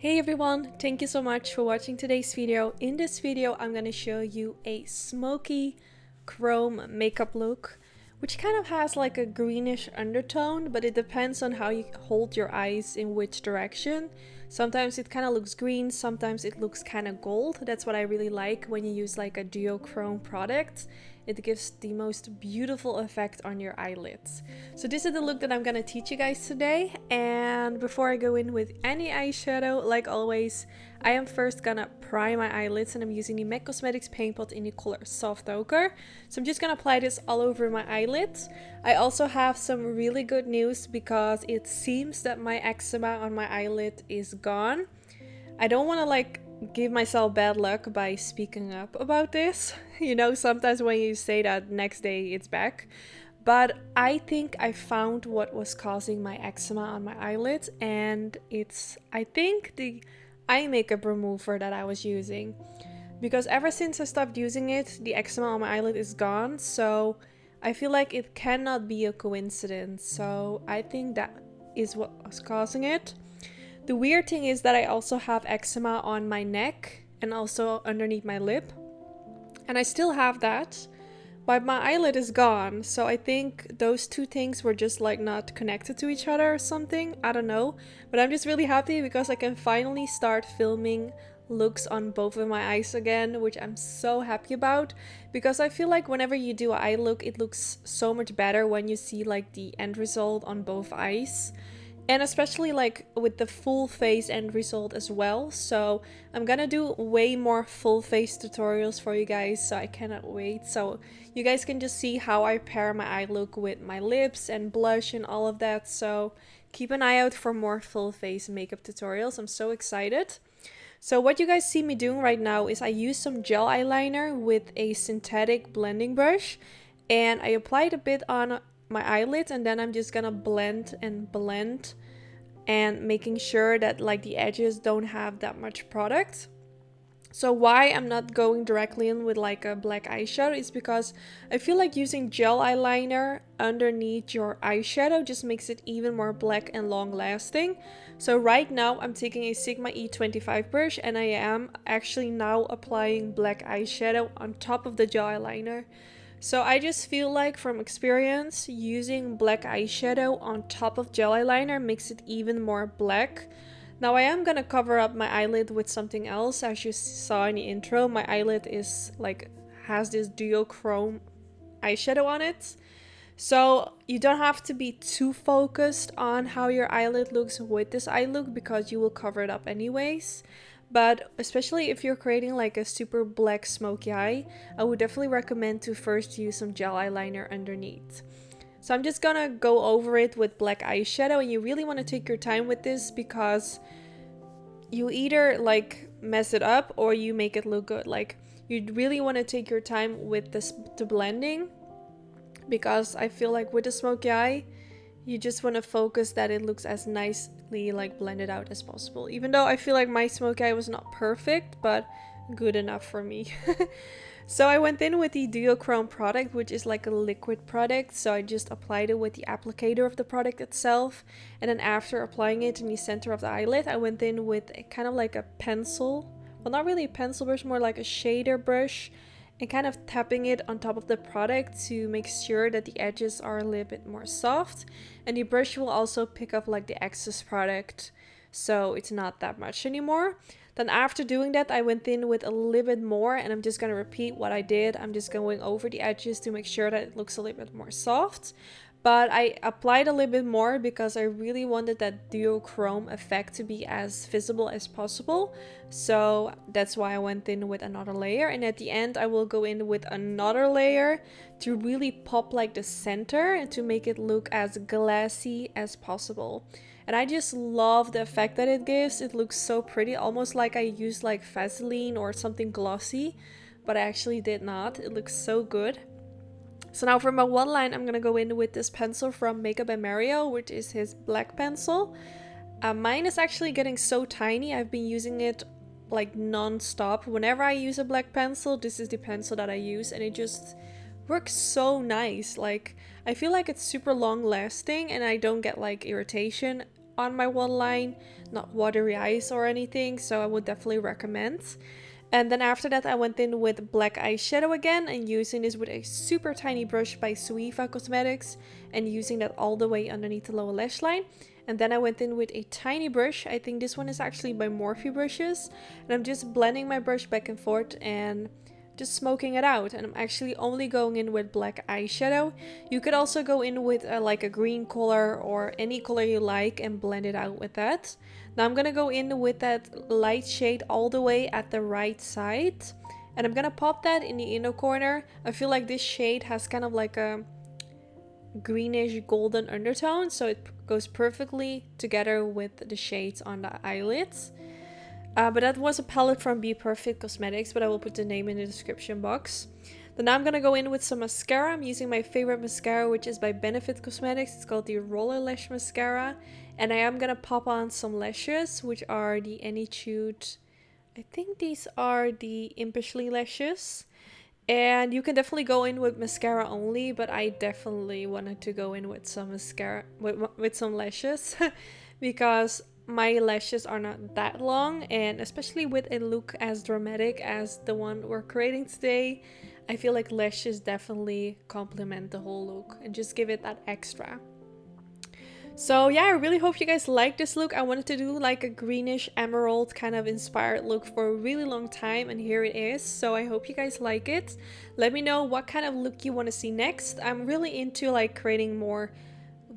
Hey everyone, thank you so much for watching today's video. In this video I'm going to show you a smoky chrome makeup look, which kind of has like a greenish undertone, but it depends on how you hold your eyes in which direction. Sometimes it kind of looks green, sometimes it looks kind of gold. That's what I really like when you use like a duochrome product. It gives the most beautiful effect on your eyelids. So this is the look that I'm gonna teach you guys today. And before I go in with any eyeshadow, like always, I am first gonna prime my eyelids, and I'm using the MAC Cosmetics Paint Pot in the color Soft Ochre. So I'm just gonna apply this all over my eyelids. I also have some really good news because it seems that my eczema on my eyelid is gone. I don't want to like give myself bad luck by speaking up about this. You know, sometimes when you say that, next day it's back. But I think I found what was causing my eczema on my eyelids, and it's, I think, the eye makeup remover that I was using. Because ever since I stopped using it, the eczema on my eyelid is gone, so I feel like it cannot be a coincidence. So I think that is what was causing it. The weird thing is that I also have eczema on my neck and also underneath my lip. And I still have that, but my eyelid is gone. So I think those two things were just like not connected to each other or something. I don't know. But I'm just really happy because I can finally start filming looks on both of my eyes again, which I'm so happy about. Because I feel like whenever you do an eye look, it looks so much better when you see like the end result on both eyes. And especially like with the full face end result as well. So I'm gonna do way more full face tutorials for you guys, so I cannot wait. So you guys can just see how I pair my eye look with my lips and blush and all of that. So keep an eye out for more full face makeup tutorials. I'm so excited. So what you guys see me doing right now is I use some gel eyeliner with a synthetic blending brush, and I applied a bit on my eyelids, and then I'm just gonna blend and making sure that like the edges don't have that much product. So why I'm not going directly in with like a black eyeshadow is because I feel like using gel eyeliner underneath your eyeshadow just makes it even more black and long lasting. So right now I'm taking a Sigma E25 brush, and I am actually now applying black eyeshadow on top of the gel eyeliner. So I just feel like from experience, using black eyeshadow on top of gel eyeliner makes it even more black. Now I am gonna cover up my eyelid with something else. As you saw in the intro, my eyelid is like has this duochrome eyeshadow on it. So you don't have to be too focused on how your eyelid looks with this eye look because you will cover it up anyways. But especially if you're creating like a super black smoky eye, I would definitely recommend to first use some gel eyeliner underneath. So I'm just gonna go over it with black eyeshadow, and you really want to take your time with this because you either like mess it up or you make it look good. Like you really want to take your time with the blending, because I feel like with the smoky eye, you just want to focus that it looks as nicely like blended out as possible. Even though I feel like my smoky eye was not perfect, but good enough for me. So I went in with the duochrome product, which is like a liquid product. So I just applied it with the applicator of the product itself. And then after applying it in the center of the eyelid, I went in with a kind of like a pencil. Well, not really a pencil brush, more like a shader brush. And kind of tapping it on top of the product to make sure that the edges are a little bit more soft. And the brush will also pick up like the excess product, so it's not that much anymore. Then after doing that, I went in with a little bit more, and I'm just going to repeat what I did. I'm just going over the edges to make sure that it looks a little bit more soft. But I applied a little bit more because I really wanted that duochrome effect to be as visible as possible. So that's why I went in with another layer. And at the end, I will go in with another layer to really pop like the center and to make it look as glassy as possible. And I just love the effect that it gives. It looks so pretty, almost like I used like Vaseline or something glossy, but I actually did not. It looks so good. So now for my waterline, I'm gonna go in with this pencil from Makeup by Mario, which is his black pencil. Mine is actually getting so tiny. I've been using it like non-stop. Whenever I use a black pencil, this is the pencil that I use, and it just works so nice. Like I feel like it's super long lasting and I don't get like irritation on my waterline, not watery eyes or anything, so I would definitely recommend. And then after that I went in with black eyeshadow again, and using this with a super tiny brush by Suiva Cosmetics, and using that all the way underneath the lower lash line. And then I went in with a tiny brush, I think this one is actually by Morphe brushes, and I'm just blending my brush back and forth and just smoking it out. And I'm actually only going in with black eyeshadow. You could also go in with like a green color or any color you like and blend it out with that. Now I'm gonna go in with that light shade all the way at the right side, and I'm gonna pop that in the inner corner. I feel like this shade has kind of like a greenish golden undertone, so it goes perfectly together with the shades on the eyelids. But that was a palette from Be Perfect Cosmetics, but I will put the name in the description box. Then now I'm gonna go in with some mascara. I'm using my favorite mascara, which is by Benefit Cosmetics. It's called the Roller Lash Mascara. And I am gonna pop on some lashes, which are the Anytude. I think these are the Impishly lashes. And you can definitely go in with mascara only, but I definitely wanted to go in with some mascara, with some lashes, because my lashes are not that long, and especially with a look as dramatic as the one we're creating today, I feel like lashes definitely complement the whole look and just give it that extra. So yeah, I really hope you guys like this look. I wanted to do like a greenish emerald kind of inspired look for a really long time, and here it is. So I hope you guys like it. Let me know what kind of look you want to see next. I'm really into like creating more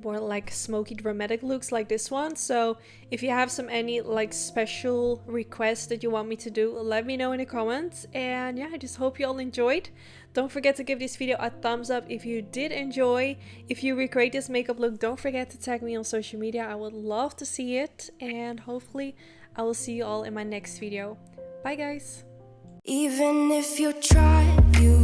like smoky dramatic looks like this one, so if you have any like special requests that you want me to do, let me know in the comments. And yeah, I just hope you all enjoyed. Don't forget to give this video a thumbs up if you did enjoy. If you recreate this makeup look, don't forget to tag me on social media. I would love to see it, and hopefully I will see you all in my next video. Bye guys. Even if you try, you